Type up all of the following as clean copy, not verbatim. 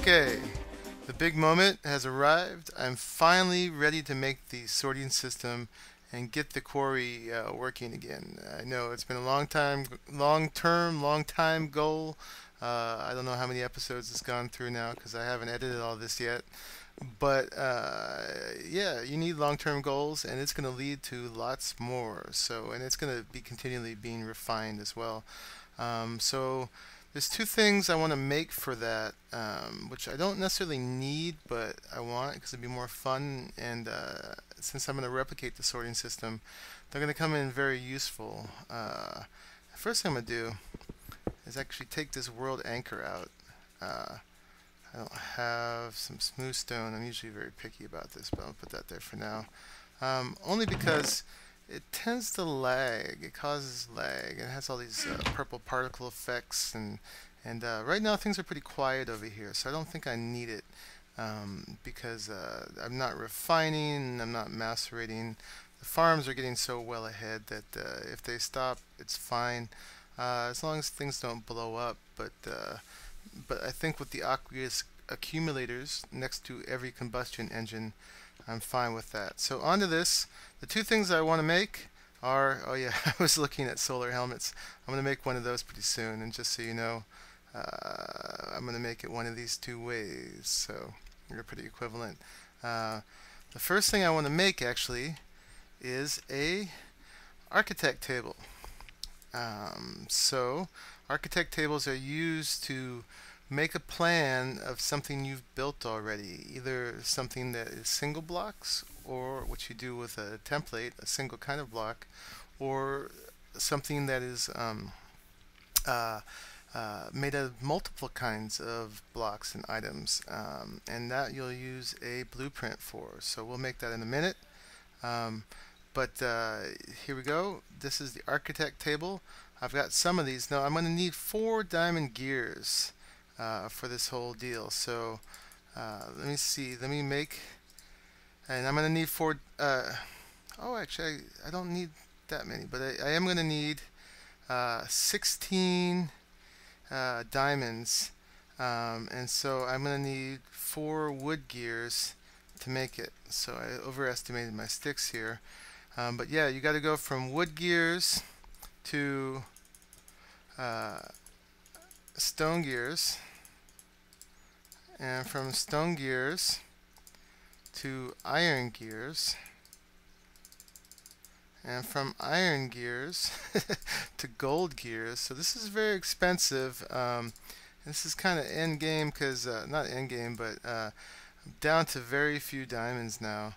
Okay, the big moment has arrived. I'm finally ready to make the sorting system and get the quarry working again. I know it's been a long time goal. I don't know how many episodes it's gone through now because I haven't edited all this yet. But yeah, you need long-term goals, and it's going to lead to lots more. So, and it's going to be continually being refined as well. So there's two things I want to make for that, which I don't necessarily need, but I want because it'd be more fun. And since I'm going to replicate the sorting system, they're going to come in very useful. The first thing I'm going to do is actually take this world anchor out. I don't have some smooth stone. I'm usually very picky about this, but I'll put that there for now. Only because it tends to lag. It causes lag. It has all these purple particle effects, and right now things are pretty quiet over here, so I don't think I need it because I'm not refining, I'm not macerating. The farms are getting so well ahead that if they stop, it's fine, as long as things don't blow up. But I think with the aqueous accumulators next to every combustion engine, I'm fine with that. So onto this. The two things I want to make are, oh yeah, I was looking at solar helmets. I'm going to make one of those pretty soon, and just so you know, I'm going to make it one of these two ways, so they're pretty equivalent. The first thing I want to make actually is a architect table. So architect tables are used to make a plan of something you've built already, either something that is single blocks, or what you do with a template, a single kind of block, or something that is made out of multiple kinds of blocks and items, and that you'll use a blueprint for. So we'll make that in a minute. But here we go. This is the architect table. I've got some of these. Now I'm going to need 4 diamond gears for this whole deal. So let me see. Let me make, and I'm going to need 4. Oh, actually, I don't need that many, but I am going to need 16 diamonds, and so I'm going to need 4 wood gears to make it. So I overestimated my sticks here. But yeah, you got to go from wood gears to stone gears, and from stone gears to iron gears, and from iron gears to gold gears. So this is very expensive. This is kind of end game because not end game, but I'm down to very few diamonds now.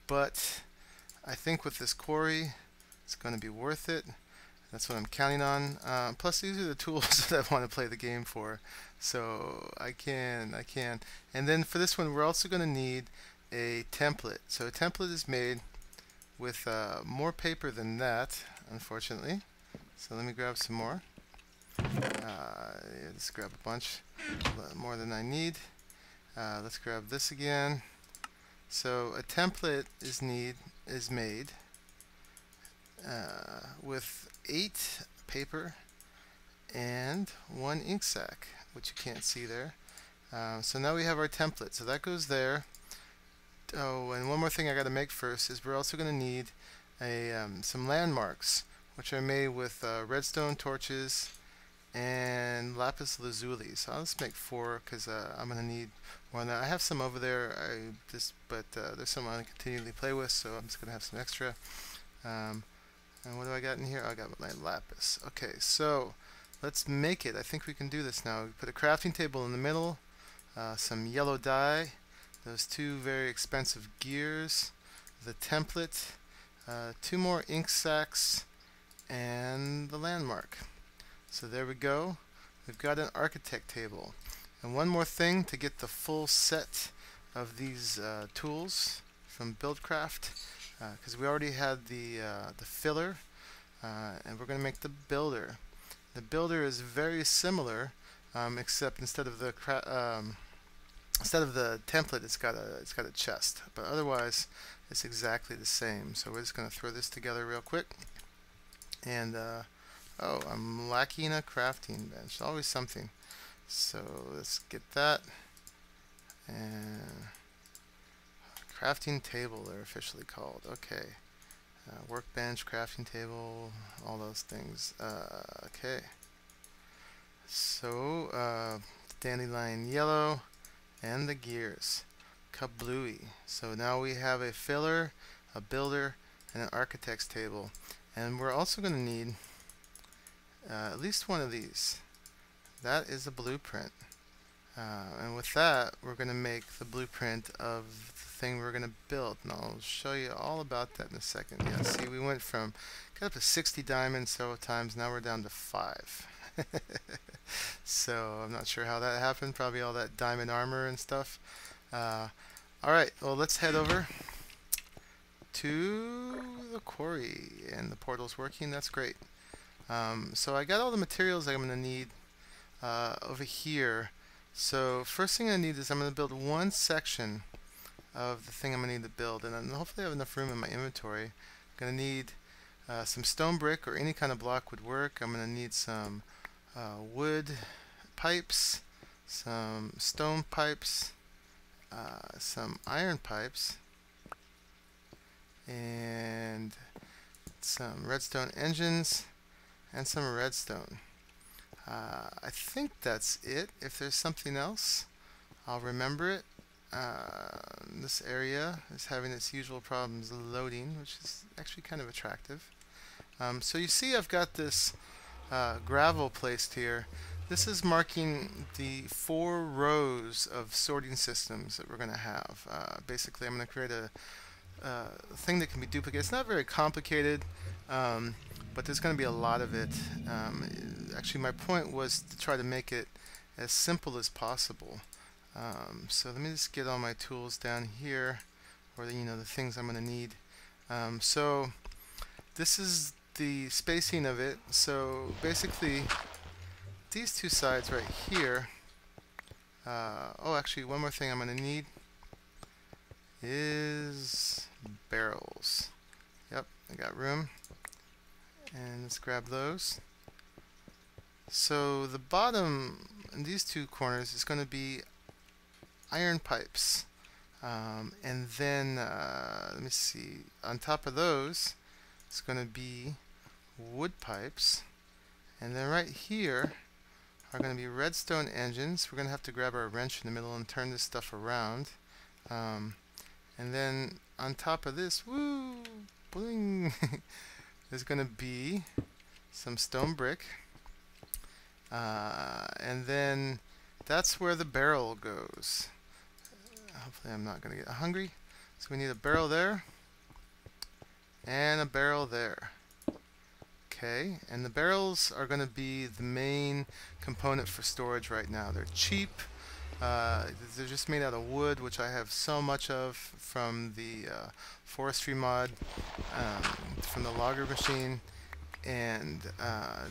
But I think with this quarry, it's going to be worth it. That's what I'm counting on. Plus, these are the tools that I want to play the game for, so I can. And then for this one, we're also going to need a template. So a template is made with more paper than that, unfortunately. So let me grab some more. Yeah, let's grab a bunch, more than I need. Let's grab this again. So a template is made with 8 paper and 1 ink sac, which you can't see there. So now we have our template. So that goes there. Oh, and one more thing I got to make first is we're also going to need some landmarks, which are made with redstone torches and lapis lazuli. So I'll just make 4 because I'm going to need more than that. I have some over there, but there's some I continually play with, so I'm just going to have some extra. And what do I got in here? I got my lapis. Okay, so let's make it. I think we can do this now. We put a crafting table in the middle, some yellow dye, those 2 very expensive gears, the template, 2 more ink sacs, and the landmark. So there we go. We've got an architect table. And one more thing to get the full set of these tools from Buildcraft, because we already had the filler, and we're going to make the builder. The builder is very similar, except instead of the template, it's got a chest. But otherwise, it's exactly the same. So we're just going to throw this together real quick. And oh, I'm lacking a crafting bench. Always something. So let's get that. And crafting table, they're officially called. Okay. Workbench, crafting table, all those things. Okay. So, dandelion yellow and the gears. Kablooey. So now we have a filler, a builder, and an architect's table. And we're also going to need at least one of these. That is a blueprint. And with that, we're going to make the blueprint of the thing we're going to build. And I'll show you all about that in a second. Yeah, see, we went from, got up to 60 diamonds several times. Now we're down to 5. So I'm not sure how that happened. Probably all that diamond armor and stuff. Alright, well, let's head over to the quarry. And the portal's working. That's great. So I got all the materials I'm going to need over here. So first thing I need is I'm going to build one section of the thing I'm going to need to build, and then hopefully I have enough room in my inventory. I'm going to need some stone brick, or any kind of block would work. I'm going to need some wood pipes, some stone pipes, some iron pipes, and some redstone engines, and some redstone. I think that's it. If there's something else, I'll remember it. This area is having its usual problems loading, which is actually kind of attractive. So you see I've got this gravel placed here. This is marking the 4 rows of sorting systems that we're going to have. Basically, I'm going to create a thing that can be duplicated. It's not very complicated, but there's going to be a lot of it. Actually, my point was to try to make it as simple as possible. So let me just get all my tools down here, or the things I'm going to need. So this is the spacing of it. So basically, these two sides right here. Oh, actually, one more thing I'm going to need is barrels. Yep, I got room. And let's grab those. So the bottom in these two corners is going to be iron pipes. And then, let me see, on top of those, it's going to be wood pipes. And then right here are going to be redstone engines. We're going to have to grab our wrench in the middle and turn this stuff around. And then on top of this, woo, bling, there's going to be some stone brick. And then that's where the barrel goes. Hopefully I'm not going to get hungry. So we need a barrel there and a barrel there. Okay, and the barrels are going to be the main component for storage right now. They're cheap. They're just made out of wood, which I have so much of from the forestry mod, from the logger machine. And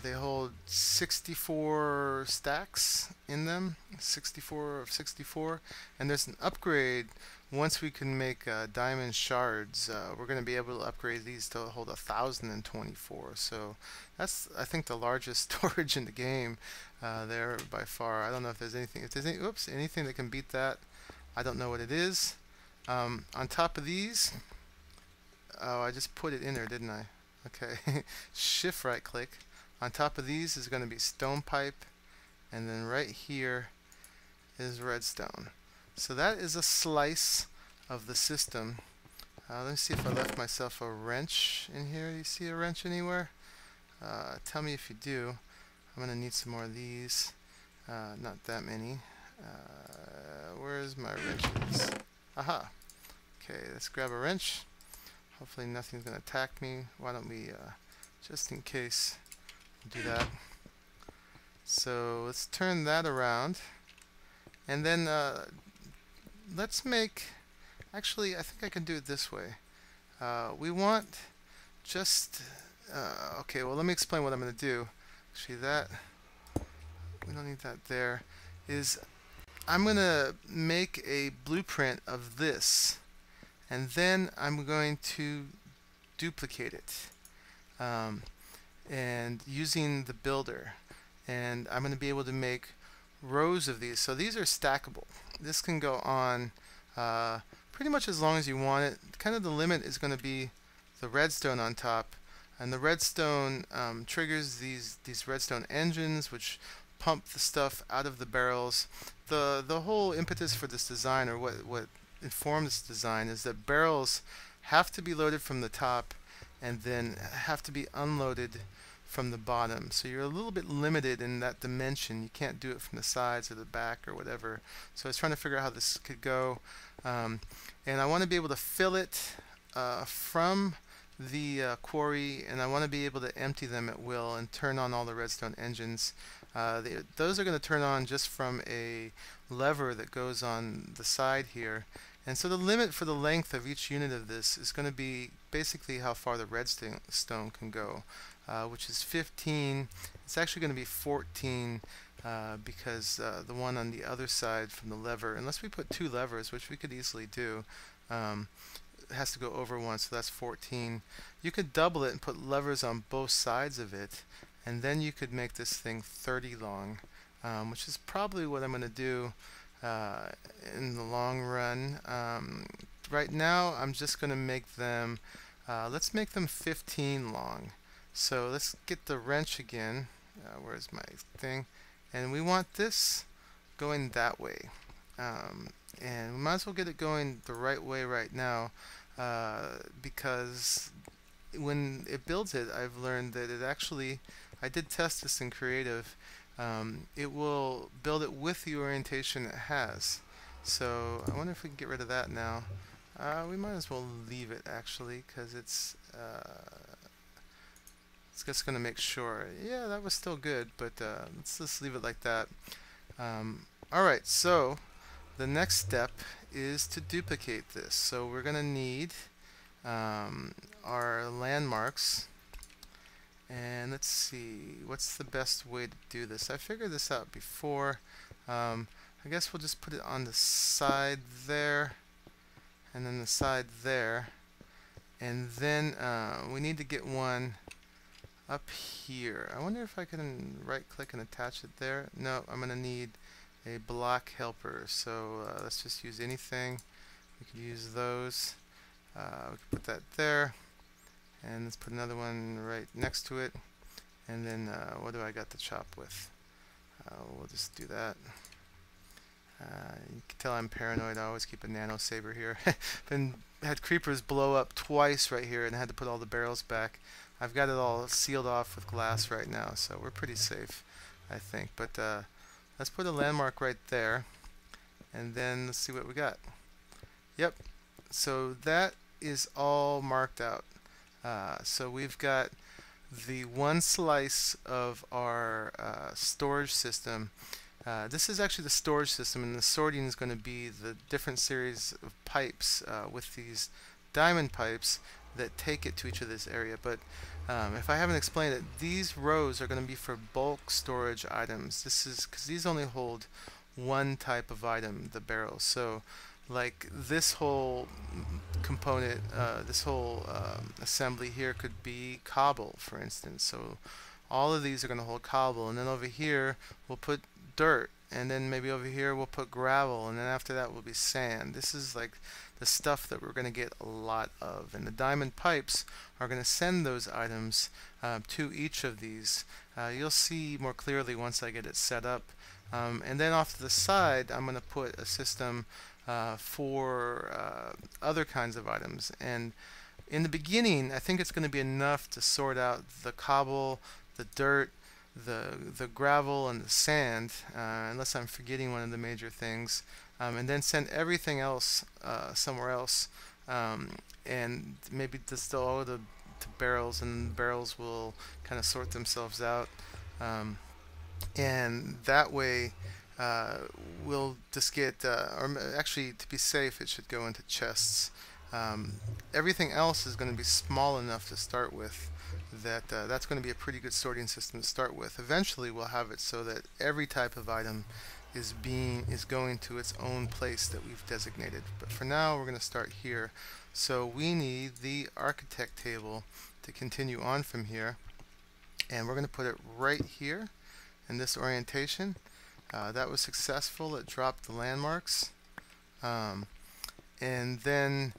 they hold 64 stacks in them, 64 of 64. And there's an upgrade. Once we can make diamond shards, we're going to be able to upgrade these to hold 1,024. So that's, I think, the largest storage in the game there by far. I don't know if there's anything. If there's any, anything that can beat that, I don't know what it is. On top of these, oh, I just put it in there, didn't I? Okay, shift right click. On top of these is going to be stone pipe, and then right here is redstone. So that is a slice of the system. Let me see if I left myself a wrench in here. You see a wrench anywhere? Tell me if you do. I'm going to need some more of these. Not that many. Where's my wrenches? Aha! Okay, let's grab a wrench. Hopefully nothing's going to attack me. Why don't we, just in case, do that. So let's turn that around. And then let's make, actually I think I can do it this way. We want just, okay, well let me explain what I'm going to do. Actually that, we don't need that there, is I'm going to make a blueprint of this. And then I'm going to duplicate it, and using the builder. And I'm going to be able to make rows of these. So these are stackable. This can go on pretty much as long as you want it. Kind of the limit is going to be the redstone on top, and the redstone triggers these redstone engines, which pump the stuff out of the barrels. The whole impetus for this design, or what informed this design, is that barrels have to be loaded from the top and then have to be unloaded from the bottom. So you're a little bit limited in that dimension. You can't do it from the sides or the back or whatever. So I was trying to figure out how this could go. And I want to be able to fill it from the quarry, and I want to be able to empty them at will and turn on all the redstone engines. Those are going to turn on just from a lever that goes on the side here. And so the limit for the length of each unit of this is going to be basically how far the redstone can go, which is 15. It's actually going to be 14 because the one on the other side from the lever, unless we put two levers, which we could easily do, it has to go over one, so that's 14. You could double it and put levers on both sides of it, and then you could make this thing 30 long, which is probably what I'm going to do in the long run. Right now I'm just going to make them, let's make them 15 long. So let's get the wrench again. Where's my thing? And we want this going that way. And we might as well get it going the right way right now, because when it builds it, I've learned that it actually, I did test this in creative, it will build it with the orientation it has. So I wonder if we can get rid of that now. We might as well leave it actually, because it's just going to make sure. Yeah, that was still good, but let's just leave it like that. Alright, so the next step is to duplicate this. So we're going to need our landmarks. And let's see, what's the best way to do this? I figured this out before. I guess we'll just put it on the side there, and then the side there. And then we need to get one up here. I wonder if I can right click and attach it there. No, I'm going to need a block helper. So let's just use anything. We could use those. We could put that there. And let's put another one right next to it. And then what do I got to chop with? We'll just do that. You can tell I'm paranoid. I always keep a nano saber here. Had creepers blow up twice right here and had to put all the barrels back. I've got it all sealed off with glass right now, so we're pretty safe, I think. But let's put a landmark right there, and then let's see what we got. Yep, so that is all marked out. So we've got the one slice of our storage system. This is actually the storage system, and the sorting is going to be the different series of pipes with these diamond pipes that take it to each of this area. But if I haven't explained it, these rows are going to be for bulk storage items. This is because these only hold one type of item, the barrels. So like this whole component, this whole assembly here could be cobble, for instance. So all of these are going to hold cobble, and then over here we'll put dirt, and then maybe over here we'll put gravel, and then after that will be sand. This is like the stuff that we're going to get a lot of, and the diamond pipes are going to send those items to each of these. You'll see more clearly once I get it set up. And then off to the side I'm going to put a system for other kinds of items. And in the beginning I think it's going to be enough to sort out the cobble, the dirt, the gravel, and the sand, unless I'm forgetting one of the major things, and then send everything else somewhere else, and maybe just all the barrels, and the barrels will kind of sort themselves out, and that way we'll just get, or actually to be safe it should go into chests. Everything else is going to be small enough to start with that that's going to be a pretty good sorting system to start with. Eventually we'll have it so that every type of item is going to its own place that we've designated. But for now we're going to start here. So we need the architect table to continue on from here, and we're going to put it right here in this orientation. That was successful. It dropped the landmarks. And then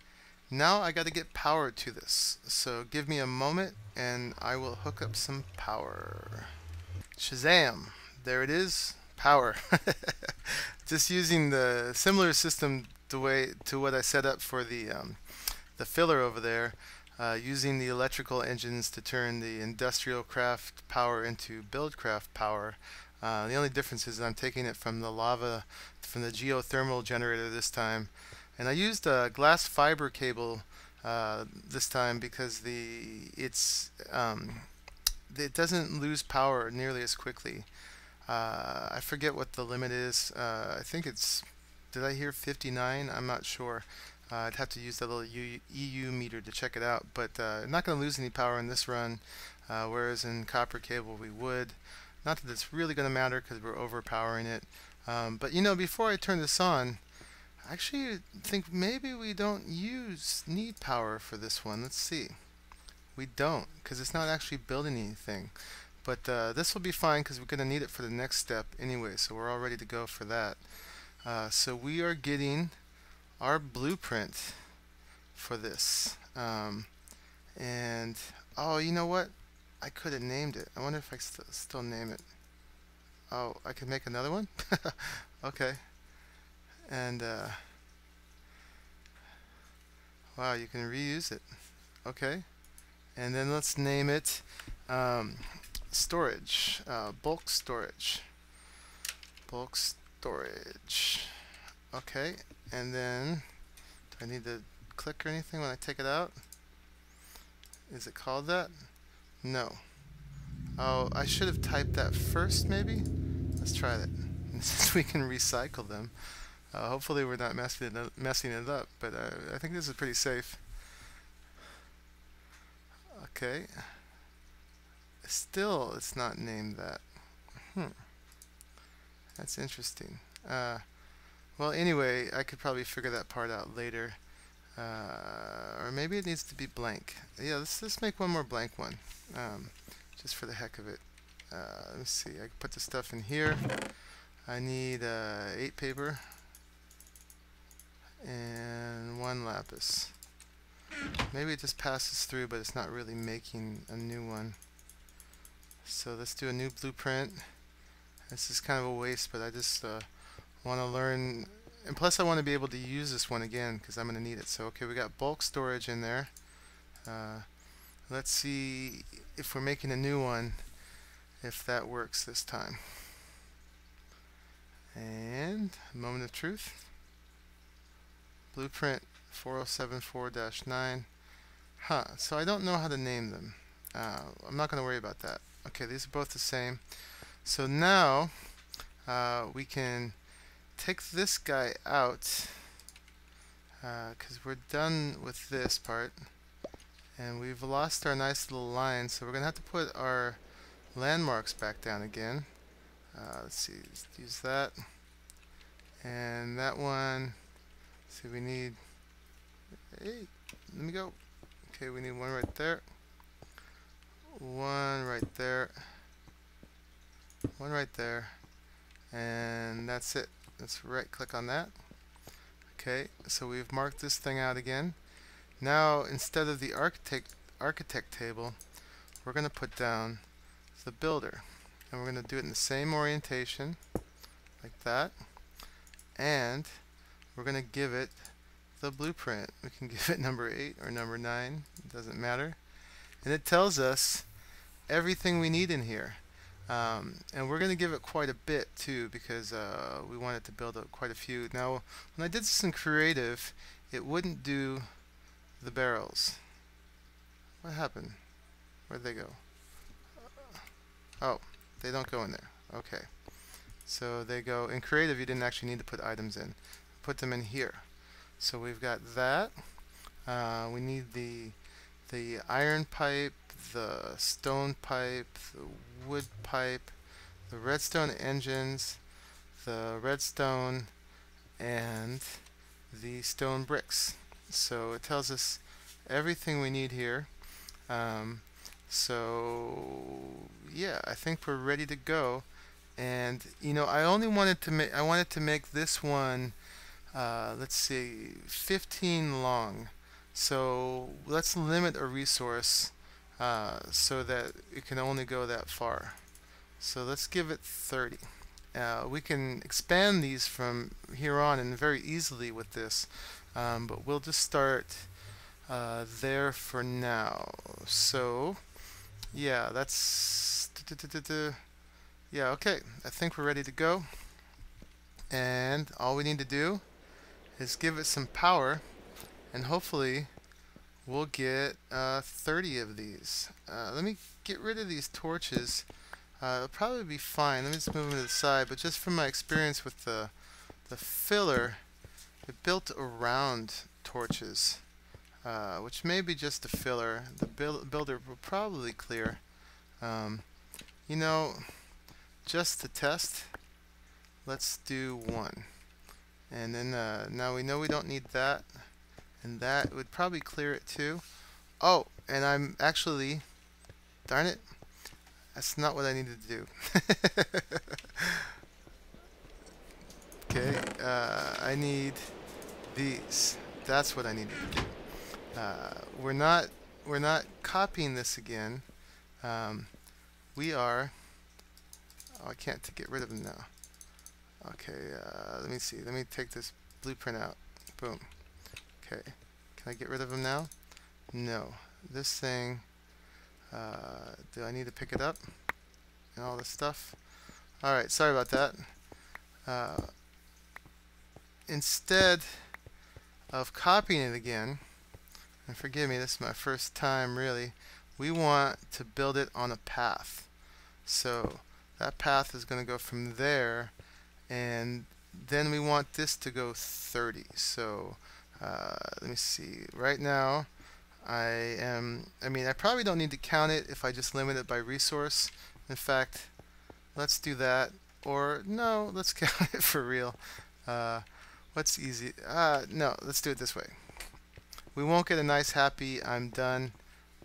now I got to get power to this. So give me a moment and I will hook up some power. Shazam! There it is. Power. Just using the similar system to what I set up for the filler over there, using the electrical engines to turn the industrial craft power into buildcraft power. The only difference is I'm taking it from the geothermal generator this time, and I used a glass fiber cable this time because it doesn't lose power nearly as quickly. I forget what the limit is. I think it's, did I hear 59? I'm not sure. I'd have to use that little EU meter to check it out, but I'm not going to lose any power in this run, whereas in copper cable we would. Not that it's really going to matter because we're overpowering it. But you know, before I turn this on, I actually think maybe we don't need power for this one. Let's see. We don't, because it's not actually building anything. But this will be fine because we're going to need it for the next step anyway, so we're all ready to go for that. So we are getting our blueprint for this. And, oh, you know what? I could have named it. I wonder if I still name it. Oh, I could make another one? Okay. And, wow, you can reuse it. Okay. And then let's name it storage, bulk storage. Bulk storage. Okay. And then, do I need to click or anything when I take it out? Is it called that? No. Oh, I should have typed that first, maybe? Let's try that. Since we can recycle them. Hopefully we're not messing it up, but I think this is pretty safe. Okay. Still, it's not named that. That's interesting. Well, anyway, I could probably figure that part out later. Or maybe it needs to be blank. Yeah, let's make one more blank one. Just for the heck of it. Let me see. I can put the stuff in here. I need 8 paper and 1 lapis. Maybe it just passes through, but it's not really making a new one. So let's do a new blueprint. This is kind of a waste, but I just want to learn, and plus I want to be able to use this one again because I'm going to need it. So okay, we got bulk storage in there. Let's see if we're making a new one, if that works this time. And moment of truth. Blueprint 4074-9. So I don't know how to name them. I'm not going to worry about that. Okay, these are both the same. So now we can take this guy out because we're done with this part. And we've lost our nice little line, so we're going to have to put our landmarks back down again. Let's see, let's use that. And that one, see, we need, hey, let me go. Okay, we need one right there. One right there. One right there. And that's it. Let's right click on that. Okay, so we've marked this thing out again. Now, instead of the architect table, we're going to put down the builder. And we're going to do it in the same orientation, like that. And we're going to give it the blueprint. We can give it number 8 or number 9. It doesn't matter. And it tells us everything we need in here. And we're going to give it quite a bit too, because we want it to build up quite a few. Now, when I did this in creative, it wouldn't do the barrels. What happened? Where'd they go? Oh, they don't go in there. Okay. So they go in creative. You didn't actually need to put items in. Put them in here. So we've got that. We need the iron pipe, the stone pipe, the wood pipe, the redstone engines, the redstone, and the stone bricks. So it tells us everything we need here. So yeah, I think we're ready to go. And you know, I only wanted to make, I wanted to make this one, let's see, 15 long. So let's limit a resource so that it can only go that far. So let's give it 30. We can expand these from here on and very easily with this, but we'll just start there for now. So yeah, that's yeah, okay. I think we're ready to go, and all we need to do is give it some power, and hopefully we'll get 30 of these. Let me get rid of these torches. It'll probably be fine. Let me just move them to the side. But just from my experience with the filler, it built around torches, which may be just a filler. The builder will probably clear. You know, just to test, let's do one. And then now we know we don't need that, and that would probably clear it too. Oh, and I'm actually, darn it, that's not what I needed to do. Okay, I need these. That's what I needed to do. We're not copying this again. We are. Oh, I can't get rid of them now. Okay, let me see. Let me take this blueprint out. Boom. Okay, can I get rid of them now? No. This thing. Do I need to pick it up and all this stuff? Alright, sorry about that. Instead of copying it again, and forgive me, this is my first time really, we want to build it on a path. So that path is going to go from there, and then we want this to go 30. So let me see. Right now I mean, I probably don't need to count it if I just limit it by resource. In fact, let's do that. Or no, let's count it for real. What's easy? No, let's do it this way. We won't get a nice happy I'm done,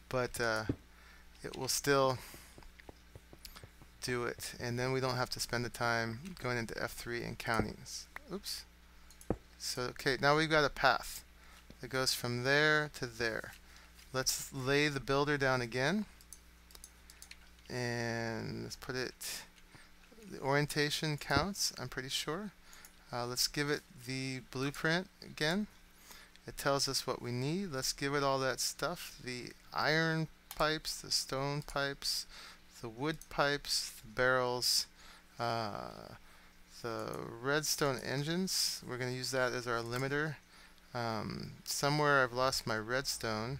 but it will still do it, and then we don't have to spend the time going into F3 and counting. Oops. So okay, now we've got a path that goes from there to there. Let's lay the builder down again, and let's put it, the orientation counts, I'm pretty sure. Let's give it the blueprint again. It tells us what we need. Let's give it all that stuff, the iron pipes, the stone pipes, the wood pipes, the barrels, the redstone engines. We're going to use that as our limiter. Somewhere I've lost my redstone.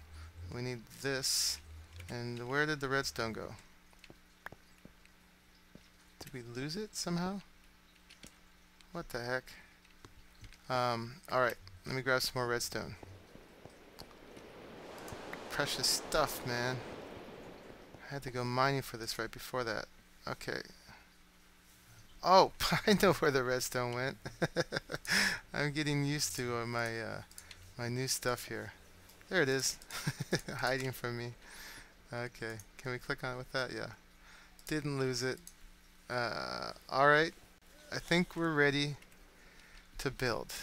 We need this. And where did the redstone go? Did we lose it somehow? What the heck? Alright, let me grab some more redstone. Precious stuff, man. I had to go mining for this right before that. Okay. Oh, I know where the redstone went. I'm getting used to my my new stuff here. There it is, hiding from me. Okay, can we click on it with that? Yeah. Didn't lose it. Alright, I think we're ready to build.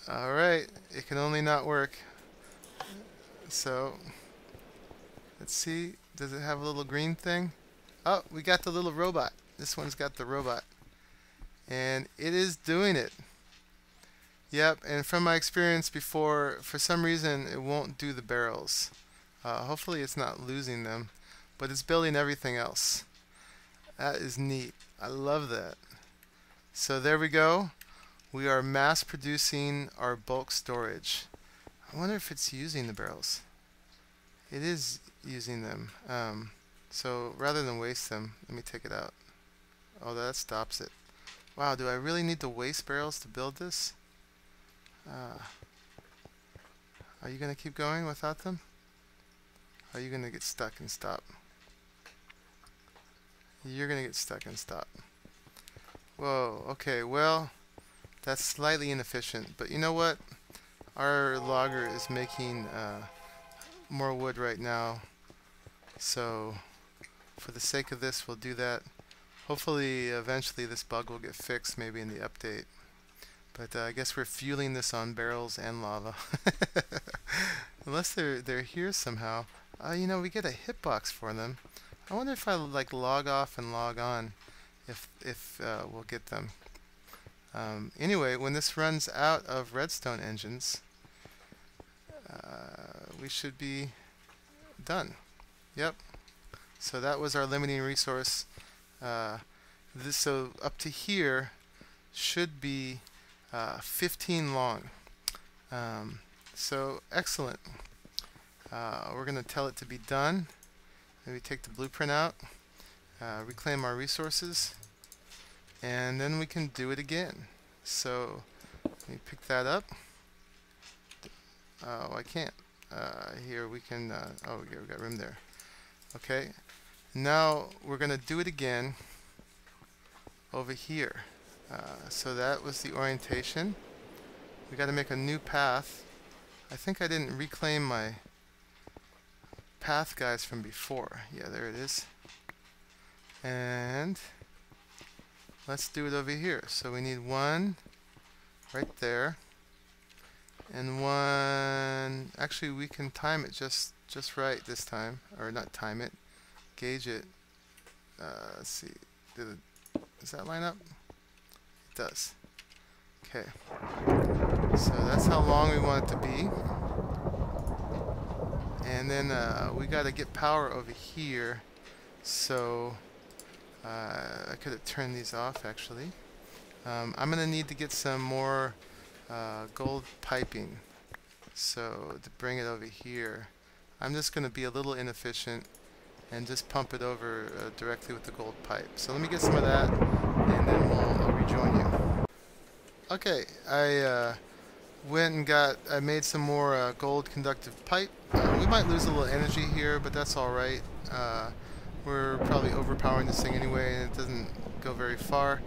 Alright, it can only not work. So, let's see, does it have a little green thing? Oh, we got the little robot. This one's got the robot. And it is doing it. Yep, and from my experience before, for some reason it won't do the barrels. Hopefully it's not losing them, but it's building everything else. That is neat. I love that. So there we go. We are mass producing our bulk storage. I wonder if it's using the barrels. It is using them. So rather than waste them, let me take it out. Oh, that stops it. Wow, do I really need to waste barrels to build this? Are you going to keep going without them? Are you going to get stuck and stop? You're going to get stuck and stop. Whoa, okay, well, that's slightly inefficient, but you know what? Our logger is making more wood right now, so for the sake of this, we'll do that. Hopefully, eventually this bug will get fixed, maybe in the update. But I guess we're fueling this on barrels and lava. Unless they're here somehow. You know, we get a hitbox for them. I wonder if I like log off and log on, if we'll get them. Anyway, when this runs out of redstone engines, we should be done. Yep. So that was our limiting resource. So up to here should be 15 long. So excellent. We're going to tell it to be done. Maybe take the blueprint out, reclaim our resources, and then we can do it again. So let me pick that up. Oh, I can't. Here we can, oh yeah, we got room there. Okay, now we're going to do it again over here. So that was the orientation. We got to make a new path. I think I didn't reclaim my path guys from before. Yeah, there it is. And let's do it over here. So we need one right there, and one. Actually, we can time it just right this time, or not time it, gauge it. Let's see. Does that line up? It does. Okay. So that's how long we want it to be. And then we got to get power over here. So I could have turned these off actually. I'm going to need to get some more gold piping. So to bring it over here, I'm just going to be a little inefficient and just pump it over directly with the gold pipe. So let me get some of that, and then I'll rejoin you. Okay, I went and I made some more gold conductive pipe. We might lose a little energy here, but that's alright. We're probably overpowering this thing anyway, and it doesn't go very far.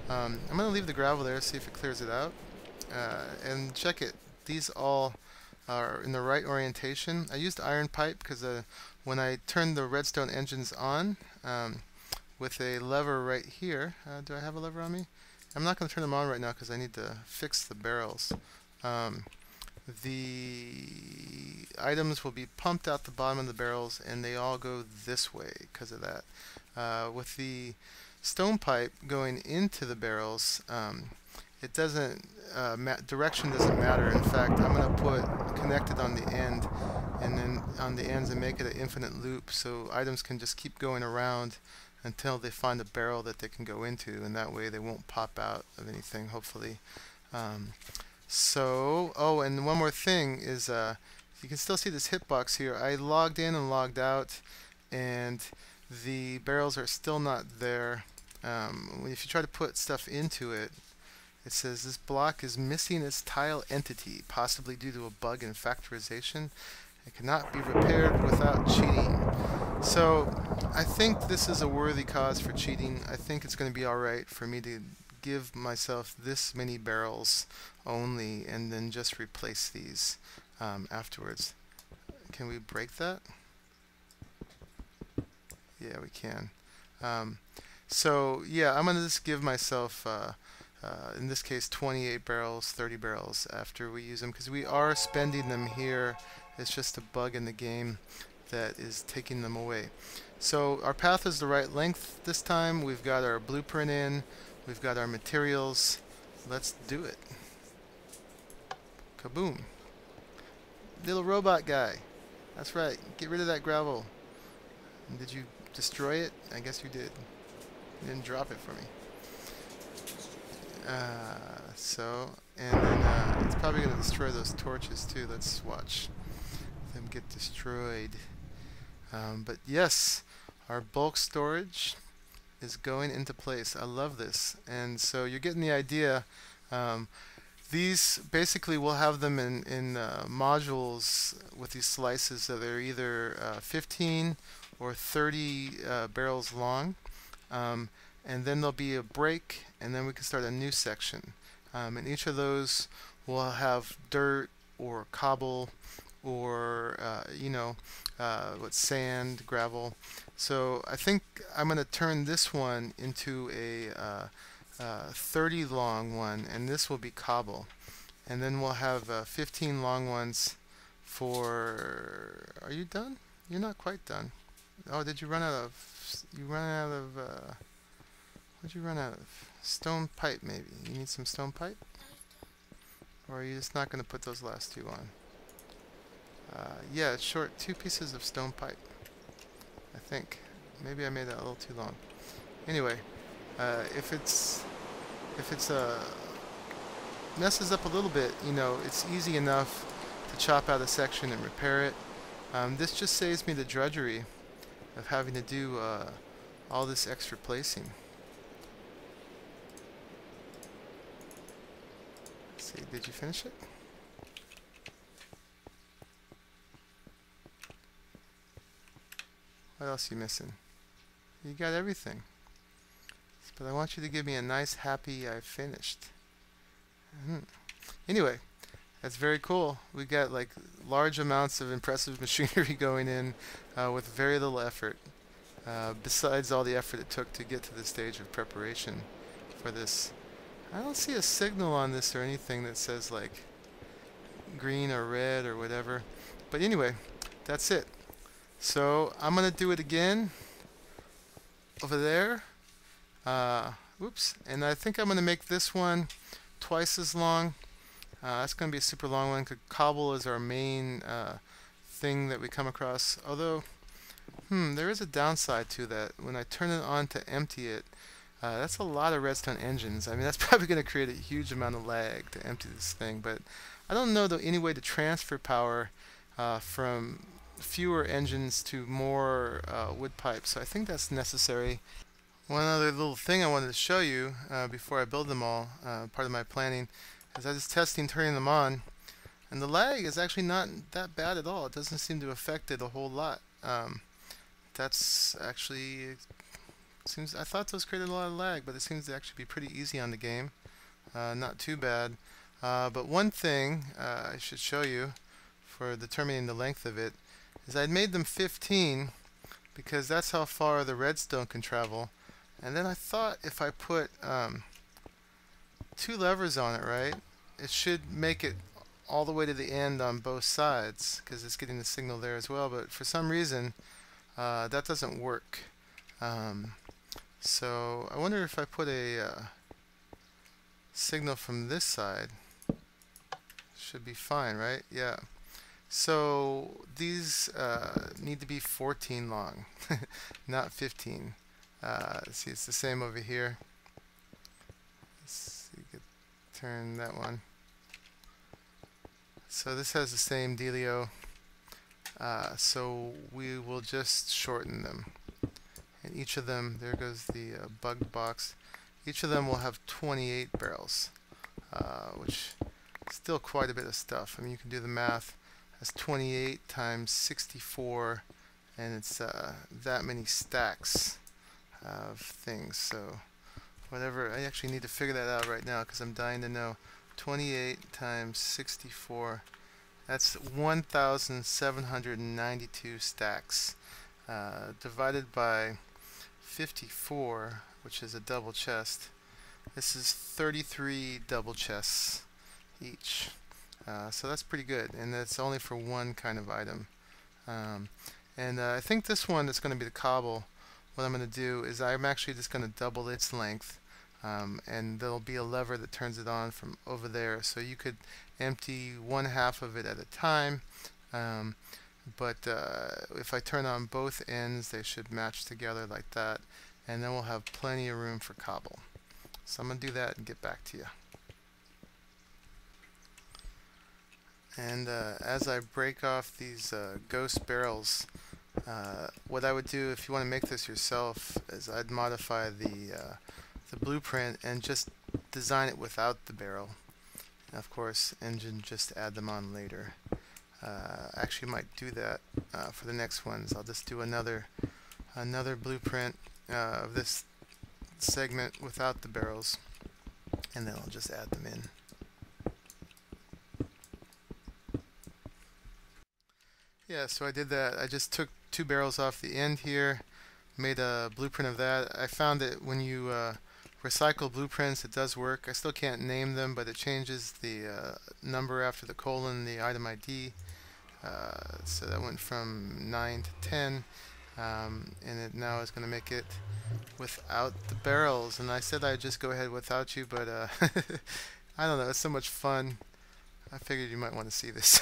I'm going to leave the gravel there, see if it clears it out. And check it. These all are in the right orientation. I used iron pipe because when I turned the redstone engines on with a lever right here, do I have a lever on me? I'm not going to turn them on right now because I need to fix the barrels. The items will be pumped out the bottom of the barrels, and they all go this way because of that. With the stone pipe going into the barrels, it doesn't direction doesn't matter. In fact, I'm going to put connected on the end, and then on the ends, and make it an infinite loop, so items can just keep going around until they find a barrel that they can go into, and that way they won't pop out of anything, hopefully. Oh, and one more thing is, you can still see this hitbox here. I logged in and logged out, and the barrels are still not there. If you try to put stuff into it, it says this block is missing its tile entity, possibly due to a bug in factorization. It cannot be repaired without cheating. So I think this is a worthy cause for cheating. I think it's going to be alright for me to give myself this many barrels only, and then just replace these afterwards. Can we break that? Yeah, we can. So yeah, I'm going to just give myself in this case 28 barrels, 30 barrels after we use them, because we are spending them here. It's just a bug in the game that is taking them away. So our path is the right length this time. We've got our blueprint in, we've got our materials. Let's do it. Kaboom. Little robot guy. That's right. Get rid of that gravel. And did you destroy it? I guess you did. You didn't drop it for me. And then it's probably going to destroy those torches too. Let's watch them get destroyed. But yes, our bulk storage is going into place. I love this. And so you're getting the idea. These basically we'll have them in modules with these slices that are either 15 or 30 barrels long. And then there'll be a break, and then we can start a new section. And each of those will have dirt or cobble or with sand, gravel. So I think I'm going to turn this one into a 30 long one, and this will be cobble. And then we'll have 15 long ones for... Are you done? You're not quite done. Oh, did you run out of... You run out of... What'd you run out of? Stone pipe, maybe. You need some stone pipe? Or are you just not going to put those last two on? Yeah, it's short. 2 pieces of stone pipe, I think. Maybe I made that a little too long. Anyway, if it's messes up a little bit, it's easy enough to chop out a section and repair it. This just saves me the drudgery of having to do all this extra placing. Let's see, did you finish it? What else are you missing? You got everything. But I want you to give me a nice, happy, I finished. Anyway, that's very cool. We got like large amounts of impressive machinery going in with very little effort. Besides all the effort it took to get to the stage of preparation for this. I don't see a signal on this or anything that says like green or red or whatever. But anyway, that's it. So I'm going to do it again over there. Whoops. And I think I'm going to make this one twice as long. That's going to be a super long one because cobble is our main thing that we come across. Although, there is a downside to that. When I turn it on to empty it, that's a lot of redstone engines. I mean, that's probably going to create a huge amount of lag to empty this thing. But I don't know though any way to transfer power from fewer engines to more wood pipes. So I think that's necessary. One other little thing I wanted to show you before I build them all, part of my planning, is I was testing turning them on, and the lag is actually not that bad at all. It doesn't seem to affect it a whole lot. That's actually seems. I thought those created a lot of lag, but it seems to actually be pretty easy on the game. Not too bad. But one thing I should show you for determining the length of it is I'd made them 15 because that's how far the redstone can travel. And then I thought if I put 2 levers on it, right, it should make it all the way to the end on both sides because it's getting the signal there as well. But for some reason, that doesn't work. So I wonder if I put a signal from this side, should be fine, right? Yeah. So these need to be 14 long, not 15. See, it's the same over here. Let's see, turn that one. So this has the same dealio. So we will just shorten them. And each of them, there goes the bug box. Each of them will have 28 barrels, which is still quite a bit of stuff. I mean, you can do the math. That's 28 times 64, and it's that many stacks of things. So whatever, I actually need to figure that out right now because I'm dying to know. 28 times 64, that's 1,792 stacks divided by 54, which is a double chest. This is 33 double chests each. So that's pretty good, and that's only for one kind of item. And I think this one that's going to be the cobble, what I'm going to do is I'm actually just going to double its length, and there'll be a lever that turns it on from over there, so you could empty 1/2 of it at a time. But if I turn on both ends, they should match together like that, and then we'll have plenty of room for cobble. So I'm going to do that and get back to you. And as I break off these ghost barrels, what I would do if you want to make this yourself is I'd modify the blueprint and just design it without the barrel. And of course, engine just add them on later. Actually might do that for the next ones. I'll just do another blueprint of this segment without the barrels, and then I'll just add them in. Yeah, so I did that. I just took 2 barrels off the end here, made a blueprint of that. I found that when you recycle blueprints, it does work. I still can't name them, but it changes the number after the colon, the item ID. So that went from 9 to 10, and it now is going to make it without the barrels. And I said I'd just go ahead without you, but I don't know. It's so much fun. I figured you might want to see this.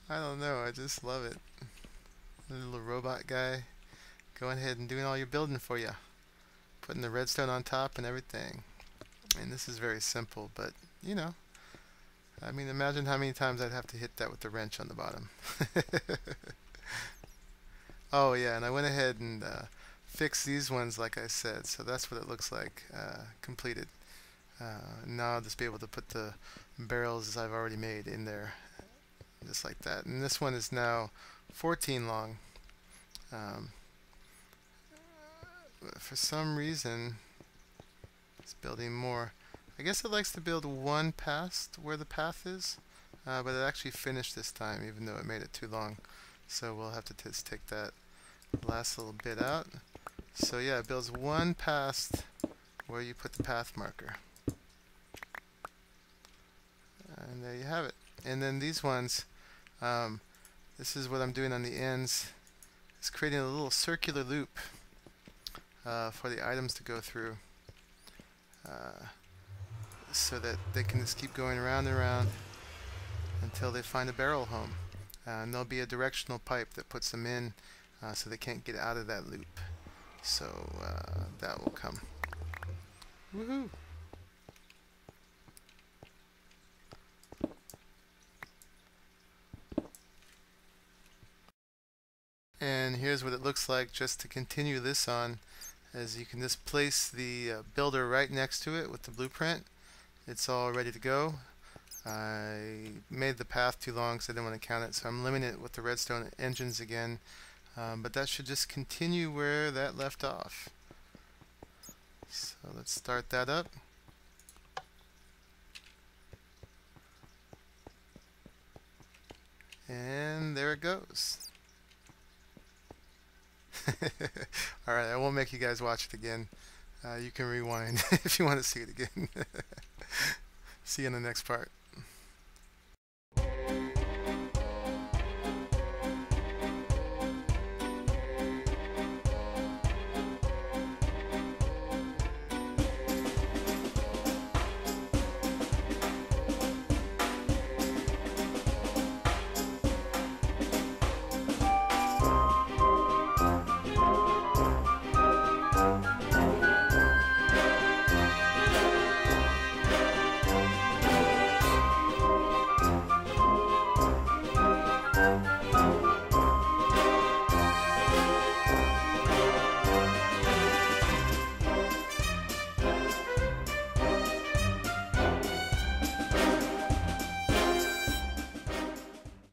I don't know. I just love it. The little robot guy going ahead and doing all your building for you, putting the redstone on top and everything. And this is very simple, but you know, I mean, imagine how many times I'd have to hit that with the wrench on the bottom. Oh yeah, and I went ahead and fixed these ones like I said, so that's what it looks like completed. Now I'll just be able to put the barrels as I've already made in there, just like that. And this one is now 14 long. For some reason, it's building more. I guess it likes to build one past where the path is, but it actually finished this time, even though it made it too long. So we'll have to just take that last little bit out. So yeah, it builds one past where you put the path marker. And there you have it. And then these ones, this is what I'm doing on the ends. It's creating a little circular loop for the items to go through, so that they can just keep going around and around until they find a barrel home. And there'll be a directional pipe that puts them in, so they can't get out of that loop. So that will come. Woohoo! And here's what it looks like just to continue this on, as you can just place the builder right next to it with the blueprint. It's all ready to go. I made the path too long so I didn't want to count it, so I'm limiting it with the redstone engines again. But that should just continue where that left off. So let's start that up. And there it goes. Alright, I won't make you guys watch it again. You can rewind if you want to see it again. See you in the next part.